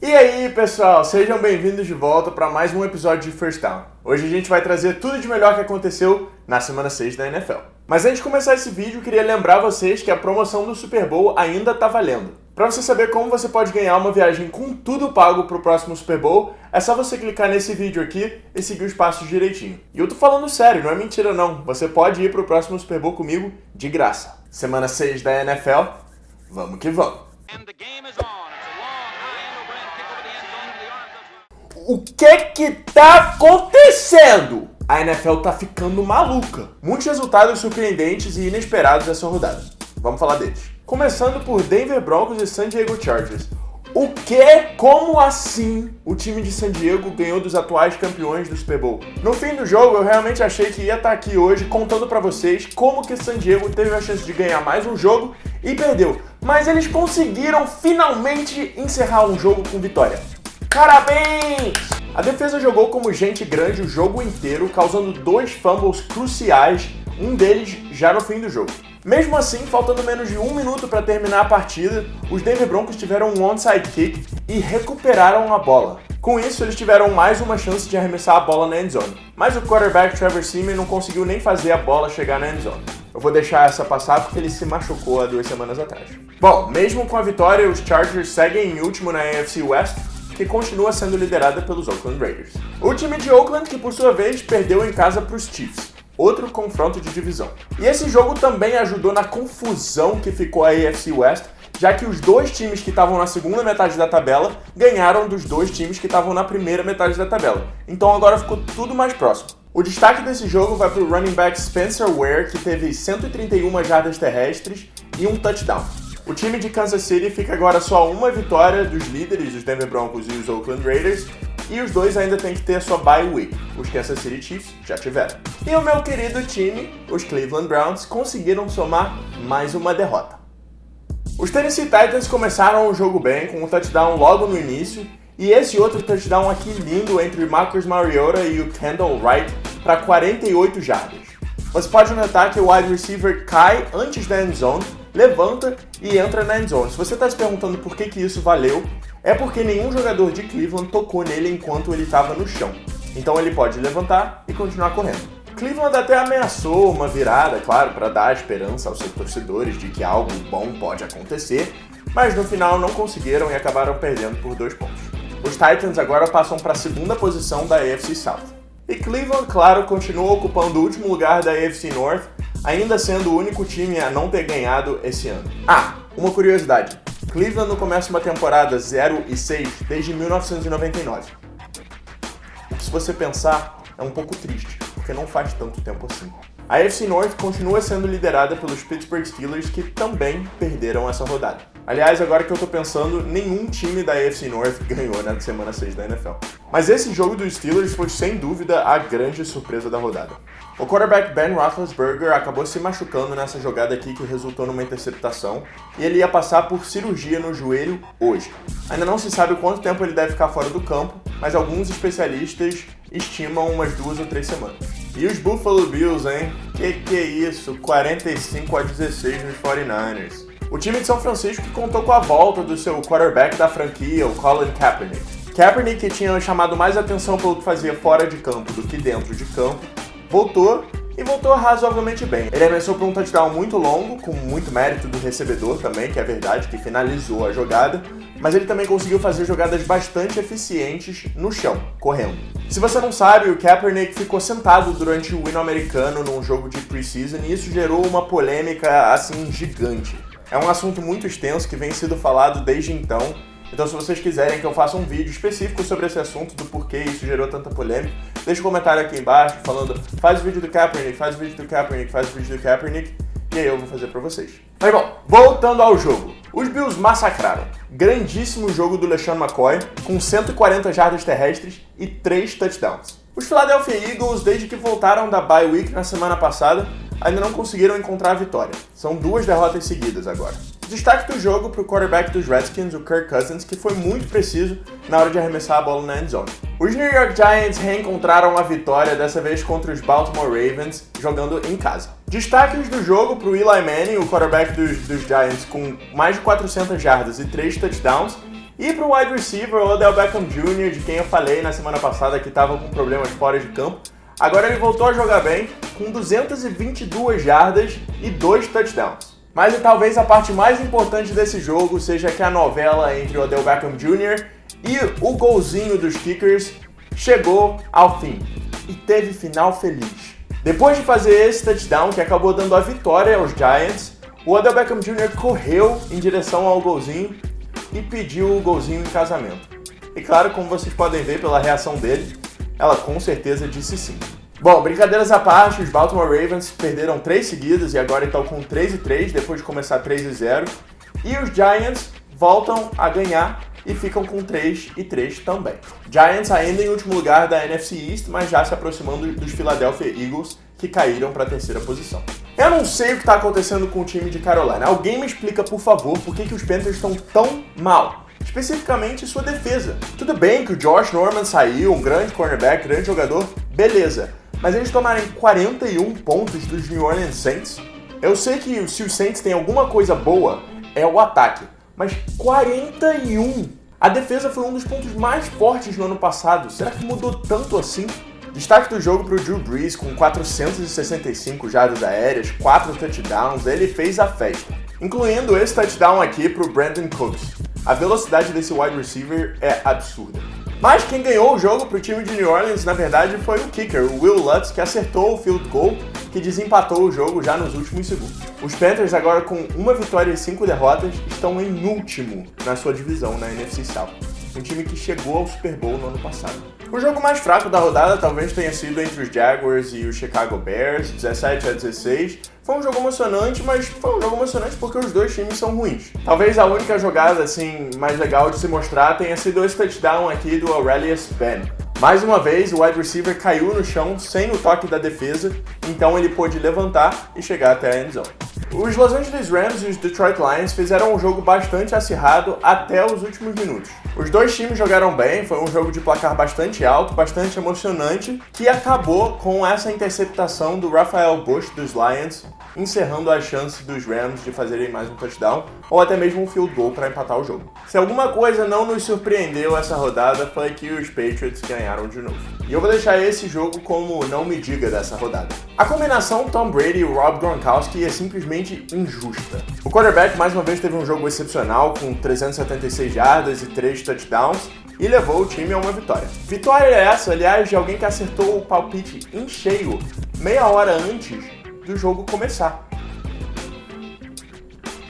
E aí, pessoal, sejam bem-vindos de volta para mais um episódio de First Down. Hoje a gente vai trazer tudo de melhor que aconteceu na semana 6 da NFL. Mas antes de começar esse vídeo, eu queria lembrar vocês que a promoção do Super Bowl ainda tá valendo. Para você saber como você pode ganhar uma viagem com tudo pago pro próximo Super Bowl, é só você clicar nesse vídeo aqui e seguir os passos direitinho. E eu tô falando sério, não é mentira não. Você pode ir pro próximo Super Bowl comigo de graça. Semana 6 da NFL, vamos que vamos. O que tá acontecendo? A NFL tá ficando maluca. Muitos resultados surpreendentes e inesperados essa rodada. Vamos falar deles. Começando por Denver Broncos e San Diego Chargers. O que? Como assim o time de San Diego ganhou dos atuais campeões do Super Bowl? No fim do jogo, eu realmente achei que ia estar aqui hoje contando pra vocês como que San Diego teve a chance de ganhar mais um jogo e perdeu. Mas eles conseguiram finalmente encerrar um jogo com vitória. Parabéns! A defesa jogou como gente grande o jogo inteiro, causando 2 fumbles cruciais, um deles já no fim do jogo. Mesmo assim, faltando menos de 1 minuto para terminar a partida, os Denver Broncos tiveram um onside kick e recuperaram a bola. Com isso, eles tiveram mais uma chance de arremessar a bola na endzone. Mas o quarterback Trevor Siemian não conseguiu nem fazer a bola chegar na endzone. Eu vou deixar essa passar porque ele se machucou há 2 semanas atrás. Bom, mesmo com a vitória, os Chargers seguem em último na AFC West, que continua sendo liderada pelos Oakland Raiders. O time de Oakland, que por sua vez perdeu em casa para os Chiefs, outro confronto de divisão. E esse jogo também ajudou na confusão que ficou a AFC West, já que os 2 times que estavam na segunda metade da tabela ganharam dos 2 times que estavam na primeira metade da tabela. Então agora ficou tudo mais próximo. O destaque desse jogo vai para o running back Spencer Ware, que teve 131 jardas terrestres e um touchdown. O time de Kansas City fica agora só uma vitória dos líderes, os Denver Broncos e os Oakland Raiders, e os 2 ainda têm que ter a sua bye week. Os Kansas City Chiefs já tiveram. E o meu querido time, os Cleveland Browns, conseguiram somar mais uma derrota. Os Tennessee Titans começaram o jogo bem, com um touchdown logo no início, e esse outro touchdown aqui lindo entre Marcus Mariota e o Kendall Wright para 48 jardas. Você pode notar que o wide receiver cai antes da endzone, levanta e entra na endzone. Se você está se perguntando por que isso valeu, é porque nenhum jogador de Cleveland tocou nele enquanto ele estava no chão. Então ele pode levantar e continuar correndo. Cleveland até ameaçou uma virada, claro, para dar esperança aos seus torcedores de que algo bom pode acontecer, mas no final não conseguiram e acabaram perdendo por 2 pontos. Os Titans agora passam para a segunda posição da AFC South. E Cleveland, claro, continua ocupando o último lugar da AFC North, ainda sendo o único time a não ter ganhado esse ano. Ah, uma curiosidade. Cleveland não começa uma temporada 0-6 desde 1999. O que, se você pensar, é um pouco triste, porque não faz tanto tempo assim. A AFC North continua sendo liderada pelos Pittsburgh Steelers, que também perderam essa rodada. Aliás, agora que eu tô pensando, nenhum time da AFC North ganhou na semana 6 da NFL. Mas esse jogo dos Steelers foi sem dúvida a grande surpresa da rodada. O quarterback Ben Roethlisberger acabou se machucando nessa jogada aqui que resultou numa interceptação e ele ia passar por cirurgia no joelho hoje. Ainda não se sabe quanto tempo ele deve ficar fora do campo, mas alguns especialistas estimam umas 2 ou 3 semanas. E os Buffalo Bills, hein? Que é isso? 45-16 nos 49ers. O time de São Francisco que contou com a volta do seu quarterback da franquia, o Colin Kaepernick. Kaepernick, que tinha chamado mais atenção pelo que fazia fora de campo do que dentro de campo, voltou e voltou razoavelmente bem. Ele arremessou para um touchdown muito longo, com muito mérito do recebedor também, que é verdade, que finalizou a jogada, mas ele também conseguiu fazer jogadas bastante eficientes no chão, correndo. Se você não sabe, o Kaepernick ficou sentado durante o hino americano num jogo de preseason e isso gerou uma polêmica, assim, gigante. É um assunto muito extenso que vem sendo falado desde então, então se vocês quiserem que eu faça um vídeo específico sobre esse assunto, do porquê isso gerou tanta polêmica, deixa um comentário aqui embaixo falando faz o vídeo do Kaepernick, faz o vídeo do Kaepernick, faz o vídeo do Kaepernick, e aí eu vou fazer pra vocês. Mas bom, voltando ao jogo. Os Bills massacraram. Grandíssimo jogo do LeSean McCoy, com 140 jardas terrestres e 3 touchdowns. Os Philadelphia Eagles, desde que voltaram da bye week na semana passada, ainda não conseguiram encontrar a vitória. São 2 derrotas seguidas agora. Destaque do jogo para o quarterback dos Redskins, o Kirk Cousins, que foi muito preciso na hora de arremessar a bola na endzone. Os New York Giants reencontraram a vitória, dessa vez contra os Baltimore Ravens, jogando em casa. Destaques do jogo para o Eli Manning, o quarterback dos Giants, com mais de 400 jardas e 3 touchdowns, E pro wide receiver, o Odell Beckham Jr., de quem eu falei na semana passada que estava com problemas fora de campo, agora ele voltou a jogar bem, com 222 jardas e 2 touchdowns. Mas talvez a parte mais importante desse jogo seja que a novela entre o Odell Beckham Jr. e o golzinho dos Kickers chegou ao fim. E teve final feliz. Depois de fazer esse touchdown, que acabou dando a vitória aos Giants, o Odell Beckham Jr. correu em direção ao golzinho e pediu o golzinho em casamento. E claro, como vocês podem ver pela reação dele, ela com certeza disse sim. Bom, brincadeiras à parte, os Baltimore Ravens perderam 3 seguidas e agora estão com 3-3, depois de começar 3-0. E os Giants voltam a ganhar e ficam com 3-3 também. Giants ainda em último lugar da NFC East, mas já se aproximando dos Philadelphia Eagles, que caíram para a terceira posição. Eu não sei o que está acontecendo com o time de Carolina. Alguém me explica, por favor, por que os Panthers estão tão mal. Especificamente sua defesa. Tudo bem que o Josh Norman saiu, um grande cornerback, grande jogador, beleza. Mas eles tomarem 41 pontos dos New Orleans Saints? Eu sei que se os Saints têm alguma coisa boa, é o ataque. Mas 41! A defesa foi um dos pontos mais fortes no ano passado. Será que mudou tanto assim? Destaque do jogo para o Drew Brees com 465 jardas aéreas, 4 touchdowns, ele fez a festa. Incluindo esse touchdown aqui para o Brandon Cooks. A velocidade desse wide receiver é absurda. Mas quem ganhou o jogo para o time de New Orleans, na verdade, foi o kicker, o Will Lutz, que acertou o field goal, que desempatou o jogo já nos últimos segundos. Os Panthers, agora com 1 vitória e 5 derrotas, estão em último na sua divisão na NFC South. Um time que chegou ao Super Bowl no ano passado. O jogo mais fraco da rodada talvez tenha sido entre os Jaguars e os Chicago Bears, 17-16. Foi um jogo emocionante, mas foi um jogo emocionante porque os dois times são ruins. Talvez a única jogada assim mais legal de se mostrar tenha sido esse touchdown aqui do Aurelius Ben. Mais uma vez, o wide receiver caiu no chão sem o toque da defesa, então ele pôde levantar e chegar até a endzone. Os Los Angeles Rams e os Detroit Lions fizeram um jogo bastante acirrado até os últimos minutos. Os dois times jogaram bem, foi um jogo de placar bastante alto, bastante emocionante, que acabou com essa interceptação do Rafael Bush dos Lions, encerrando as chances dos Rams de fazerem mais um touchdown, ou até mesmo um field goal para empatar o jogo. Se alguma coisa não nos surpreendeu essa rodada, foi que os Patriots ganharam de novo. E eu vou deixar esse jogo como não me diga dessa rodada. A combinação Tom Brady e Rob Gronkowski é simplesmente injusta. O quarterback mais uma vez teve um jogo excepcional, com 376 jardas e 3 touchdowns, e levou o time a uma vitória. Vitória essa, aliás, de alguém que acertou o palpite em cheio meia hora antes do jogo começar.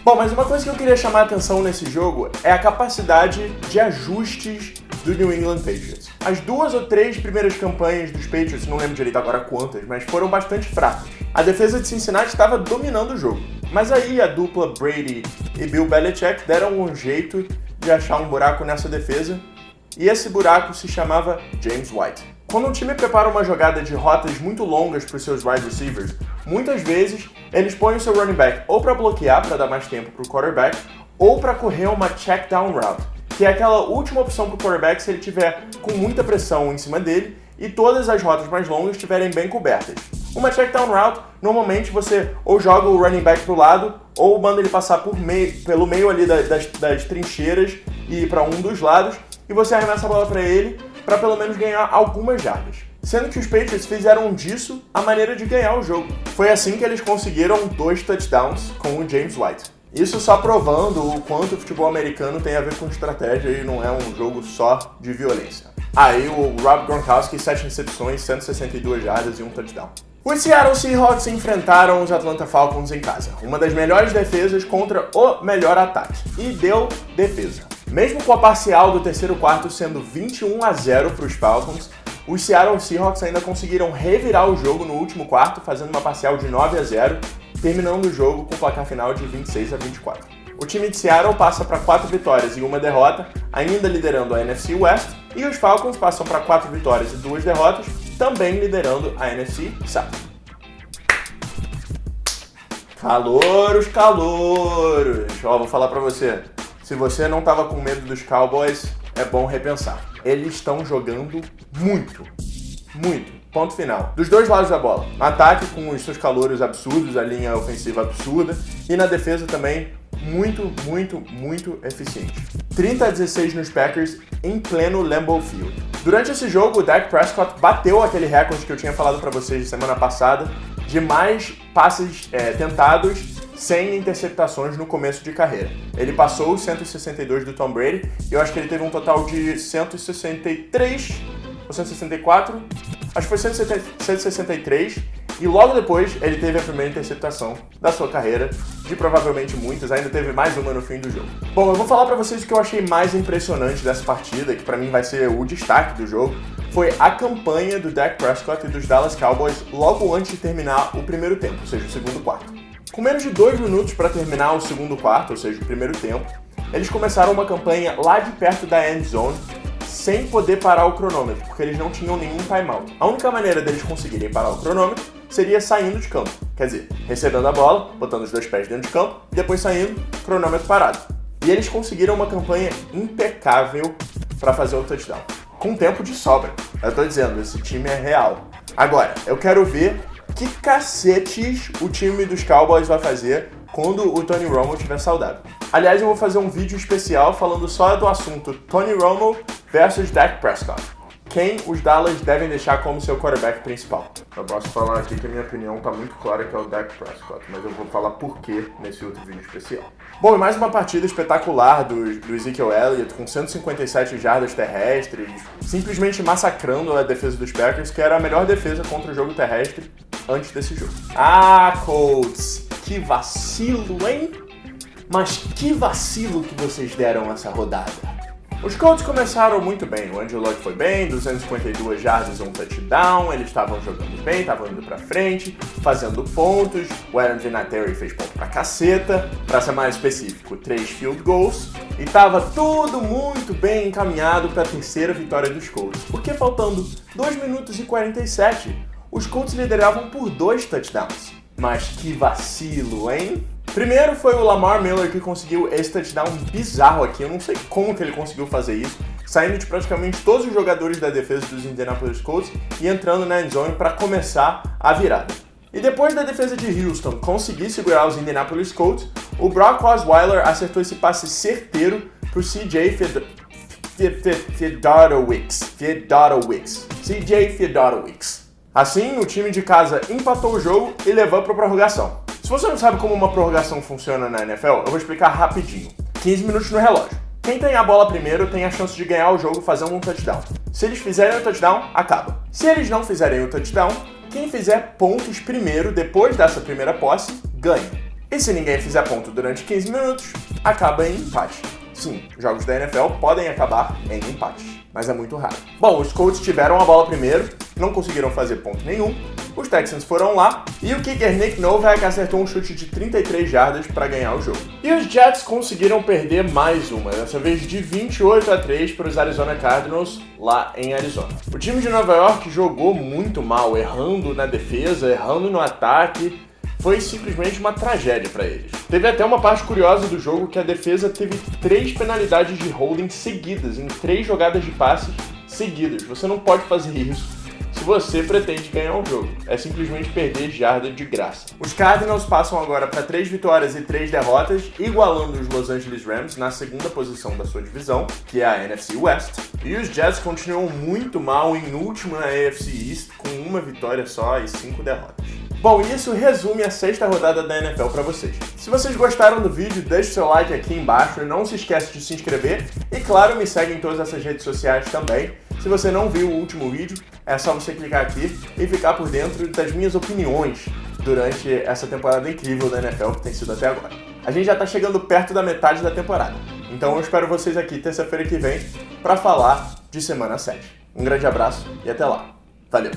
Bom, mas uma coisa que eu queria chamar a atenção nesse jogo é a capacidade de ajustes do New England Patriots. As 2 ou 3 primeiras campanhas dos Patriots, não lembro direito agora quantas, mas foram bastante fracas. A defesa de Cincinnati estava dominando o jogo. Mas aí a dupla Brady e Bill Belichick deram um jeito de achar um buraco nessa defesa, e esse buraco se chamava James White. Quando um time prepara uma jogada de rotas muito longas para os seus wide receivers, muitas vezes eles põem o seu running back ou para bloquear, para dar mais tempo para o quarterback, ou para correr uma check down route, que é aquela última opção para o quarterback se ele tiver com muita pressão em cima dele e todas as rotas mais longas estiverem bem cobertas. Uma check down route, normalmente você ou joga o running back para o lado ou manda ele passar pelo meio ali das trincheiras e ir para um dos lados e você arremessa a bola para ele para pelo menos ganhar algumas jardas. Sendo que os Patriots fizeram disso a maneira de ganhar o jogo. Foi assim que eles conseguiram 2 touchdowns com o James White. Isso só provando o quanto o futebol americano tem a ver com estratégia e não é um jogo só de violência. Aí o Rob Gronkowski, 7 recepções, 162 jardas e 1 touchdown. Os Seattle Seahawks enfrentaram os Atlanta Falcons em casa, uma das melhores defesas contra o melhor ataque, e deu defesa. Mesmo com a parcial do terceiro quarto sendo 21-0 para os Falcons, os Seattle Seahawks ainda conseguiram revirar o jogo no último quarto, fazendo uma parcial de 9-0, terminando o jogo com o placar final de 26-24. O time de Seattle passa para 4 vitórias e 1 derrota, ainda liderando a NFC West, e os Falcons passam para 4 vitórias e 2 derrotas, também liderando a NFC South. Calouros! Ó, vou falar pra você. Se você não tava com medo dos Cowboys, é bom repensar. Eles estão jogando muito. Ponto final. Dos dois lados da bola. No ataque com os seus calouros absurdos, a linha ofensiva absurda, e na defesa também muito eficiente. 30-16 nos Packers em pleno Lambeau Field. Durante esse jogo, o Dak Prescott bateu aquele recorde que eu tinha falado para vocês semana passada de mais passes tentados sem interceptações no começo de carreira. Ele passou os 162 do Tom Brady e eu acho que ele teve um total de 163 ou 164, acho que foi 163, e logo depois ele teve a primeira interceptação da sua carreira, de provavelmente muitas, ainda teve mais uma no fim do jogo. Bom, eu vou falar pra vocês o que eu achei mais impressionante dessa partida, que pra mim vai ser o destaque do jogo, foi a campanha do Dak Prescott e dos Dallas Cowboys logo antes de terminar o primeiro tempo, ou seja, o segundo quarto. Com menos de 2 minutos para terminar o segundo quarto, ou seja, o primeiro tempo, eles começaram uma campanha lá de perto da end zone, sem poder parar o cronômetro, porque eles não tinham nenhum timeout. A única maneira deles conseguirem parar o cronômetro seria saindo de campo. Quer dizer, recebendo a bola, botando os 2 pés dentro de campo, e depois saindo, cronômetro parado. E eles conseguiram uma campanha impecável para fazer o touchdown. Com tempo de sobra. Eu tô dizendo, esse time é real. Agora, eu quero ver que cacetes o time dos Cowboys vai fazer quando o Tony Romo estiver saudável. Aliás, eu vou fazer um vídeo especial falando só do assunto Tony Romo versus Dak Prescott. Quem os Dallas devem deixar como seu quarterback principal? Eu posso falar aqui que a minha opinião tá muito clara que é o Dak Prescott, mas eu vou falar por quê nesse outro vídeo especial. Bom, e mais uma partida espetacular do Ezekiel Elliott, com 157 jardas terrestres, simplesmente massacrando a defesa dos Packers, que era a melhor defesa contra o jogo terrestre antes desse jogo. Ah, Colts, que vacilo, hein? Mas que vacilo que vocês deram essa rodada. Os Colts começaram muito bem, o Andrew Luck foi bem, 252 jardas e um touchdown, eles estavam jogando bem, estavam indo pra frente, fazendo pontos, o Aaron Vinatieri fez ponto pra caceta, pra ser mais específico, 3 field goals, e tava tudo muito bem encaminhado pra terceira vitória dos Colts, porque faltando 2 minutos e 47, os Colts lideravam por 2 touchdowns. Mas que vacilo, hein? Primeiro foi o Lamar Miller que conseguiu esse touchdown bizarro aqui, eu não sei como que ele conseguiu fazer isso, saindo de praticamente todos os jogadores da defesa dos Indianapolis Colts e entrando na endzone para começar a virada. E depois da defesa de Houston conseguir segurar os Indianapolis Colts, o Brock Osweiler acertou esse passe certeiro pro CJ Fiedorowicz. Assim, o time de casa empatou o jogo e levou para a prorrogação. Se você não sabe como uma prorrogação funciona na NFL, eu vou explicar rapidinho. 15 minutos no relógio. Quem tem a bola primeiro tem a chance de ganhar o jogo fazendo um touchdown. Se eles fizerem o touchdown, acaba. Se eles não fizerem o touchdown, quem fizer pontos primeiro, depois dessa primeira posse, ganha. E se ninguém fizer ponto durante 15 minutos, acaba em empate. Sim, jogos da NFL podem acabar em empate, mas é muito raro. Bom, os Colts tiveram a bola primeiro, não conseguiram fazer ponto nenhum, os Texans foram lá e o kicker Nick Novak acertou um chute de 33 jardas para ganhar o jogo. E os Jets conseguiram perder mais uma, dessa vez de 28-3 para os Arizona Cardinals lá em Arizona. O time de Nova York jogou muito mal, errando na defesa, errando no ataque. Foi simplesmente uma tragédia para eles. Teve até uma parte curiosa do jogo que a defesa teve 3 penalidades de holding seguidas, em 3 jogadas de passe seguidas. Você não pode fazer isso se você pretende ganhar um jogo. É simplesmente perder jarda de graça. Os Cardinals passam agora para 3 vitórias e 3 derrotas, igualando os Los Angeles Rams na segunda posição da sua divisão, que é a NFC West. E os Jets continuam muito mal em último na AFC East, com 1 vitória só e 5 derrotas. Bom, isso resume a 6ª rodada da NFL para vocês. Se vocês gostaram do vídeo, deixe seu like aqui embaixo e não se esqueça de se inscrever. E claro, me segue em todas essas redes sociais também. Se você não viu o último vídeo, é só você clicar aqui e ficar por dentro das minhas opiniões durante essa temporada incrível da NFL que tem sido até agora. A gente já está chegando perto da metade da temporada, então eu espero vocês aqui terça-feira que vem para falar de semana 7. Um grande abraço e até lá. Valeu!